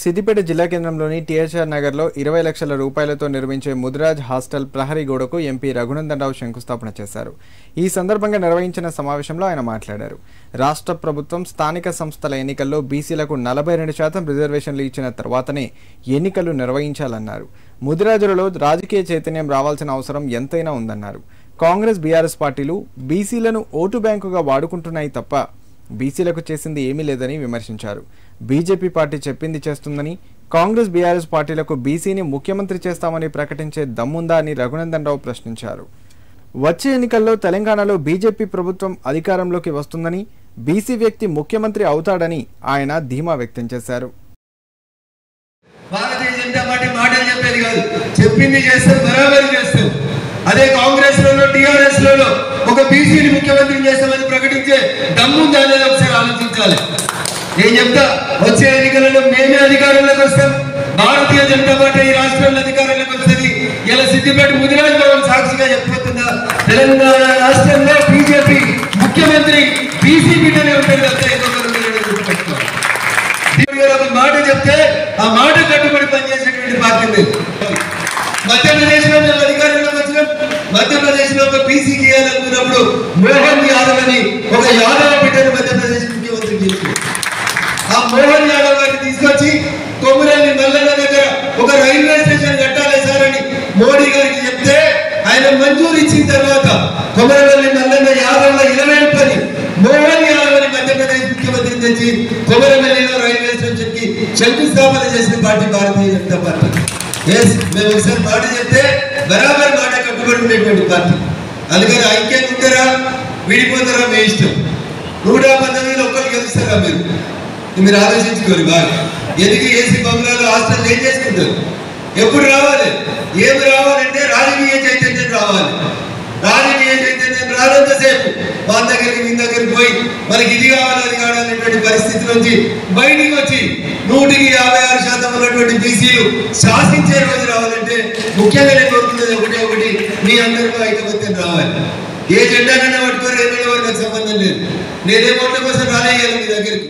సిద్దిపేట జిల్లా కేంద్రంలోని టీహెచ్ఆర్ నగర్లో 20 లక్షల రూపాయలతో నిర్మించే ముదిరాజ్ హాస్టల్ ప్రహరీ గోడకు ఎంపీ రఘునందన్ రావు శంకుస్థాపన చేశారు. ఈ సందర్భంగా నిర్వహించిన సమావేశంలో ఆయన మాట్లాడారు. రాష్ట్ర ప్రభుత్వం స్థానిక సంస్థల ఎన్నికల్లో బీసీలకు 42% రిజర్వేషన్లు ఇచ్చిన తర్వాతనే ఎన్నికలు నిర్వహించాలన్నారు. ముదిరాజులలో రాజకీయ చైతన్యం రావాల్సిన అవసరం ఎంతైనా ఉందన్నారు. కాంగ్రెస్ బీఆర్ఎస్ పార్టీలు బీసీలను ఓటు బ్యాంకుగా వాడుకుంటున్నాయి తప్ప బీసీలకు చేసింది ఏమీ లేదని విమర్శించారు. బీజేపీ పార్టీ చెప్పింది చేస్తుందని, కాంగ్రెస్ బీఆర్ఎస్ పార్టీలకు బీసీని ముఖ్యమంత్రి చేస్తామని ప్రకటించే దమ్ముందా అని రఘునందన్ రావు ప్రశ్నించారు. వచ్చే ఎన్నికల్లో తెలంగాణలో బీజేపీ ప్రభుత్వం అధికారంలోకి వస్తుందని, బీసీ వ్యక్తి ముఖ్యమంత్రి అవుతాడని ఆయన ధీమా వ్యక్తం చేశారు. భారతీయ జనతా పార్టీ మాటలు చెప్పేది కాదు, చెప్పింది చేస్తారు, బరాబరి చేస్తారు. అదే కాంగ్రెస్ లో టీఆర్ఎస్ లో ఒక బీసీని ముఖ్యమంత్రిని చేస్తామని ప్రకటించే దమ్ముందా అనేది ఒకసారి ఆలోచించాలి. నేను చెప్తా, వచ్చే ఎన్నికలలో మేమే అధికారంలోకి వస్తాం, భారతీయ జనతా పార్టీ ఈ రాష్ట్రంలో అధికారంలోకి వస్తుంది. ఇలా సిద్దిపేట ముదిరాజ్ భవన్ సాక్షిగా చెప్పుతున్నా, తెలంగాణ రాష్ట్రంలో బీజేపీ ముఖ్యమంత్రి బీసీ బిడ్డనే ఉంటుంది తప్ప ఒక మాట చెప్తే ఆ మాట కట్టుబడి పనిచేసేటువంటి పార్టీ లేదు. మధ్యప్రదేశ్ లో మేము అధికారంలోకి వచ్చినాం. మధ్యప్రదేశ్ లో ఒక బీసీ గీయాలనుకున్నప్పుడు మోహన్ యాదవ్ అని ఒక యాదవ్ బిడ్డను మధ్యప్రదేశ్ ముఖ్యమంత్రి చేసింది. ఆ మోహన్ యాదవ్ గారిని తీసుకొచ్చి కొమురెల్లి మల్లన్న దగ్గర ఒక రైల్వే స్టేషన్ కట్టాలి సార్ అని మోడీ గారికి చెప్తే ఆయన మంజూరు ఇచ్చిన తర్వాత కొమురెల్లి మల్లన్న యాదవ్ 20 పని మోహన్ యాదవ్ అని మధ్యప్రదేశ్ ముఖ్యమంత్రిని తెచ్చి కొమురెల్లిలో రైల్వే స్టేషన్ కి శంకుస్థాపన చేసిన పార్టీ భారతీయ జనతా పార్టీ. మేము ఒకసారి మాట చెప్తే బరాబర్ మాట కట్టుబడి ఉండేటువంటి పార్టీ. అందుకని ఐక్యంగా ఉంటారా విడిపోతారా మీ ఇష్టం. 119 ఒక్కరు గెలుస్తారా మీరు ఆలోచించుకోరు. బాగా ఎదిగి ఏసీ బంగ్లాలో హాస్టల్ ఏం చేసుకుంటారు? ఎప్పుడు రావాలి? ఏమి రావాలంటే రాజకీయ చైతన్యం రావాలి. రాజకీయ చైతన్యం రానంతసేపు వాళ్ళ దగ్గరికి మీ దగ్గరికి పోయి మనకి ఇది కావాలి అది కావాలనేటువంటి పరిస్థితి నుంచి బయటికి వచ్చి 156% ఉన్నటువంటి బీసీలు శాసించే రోజు రావాలంటే ముఖ్యంగా నేను కోరుకున్నది ఒకటి, మీ అందరికీ ఐకమత్యం రావాలి. ఏ జెండా కన్నా పట్టుకోరు, ఏ నిలబడి నాకు సంబంధం లేదు. నేనే ఓట్ల కోసం రాలేయాలి మీ దగ్గరికి.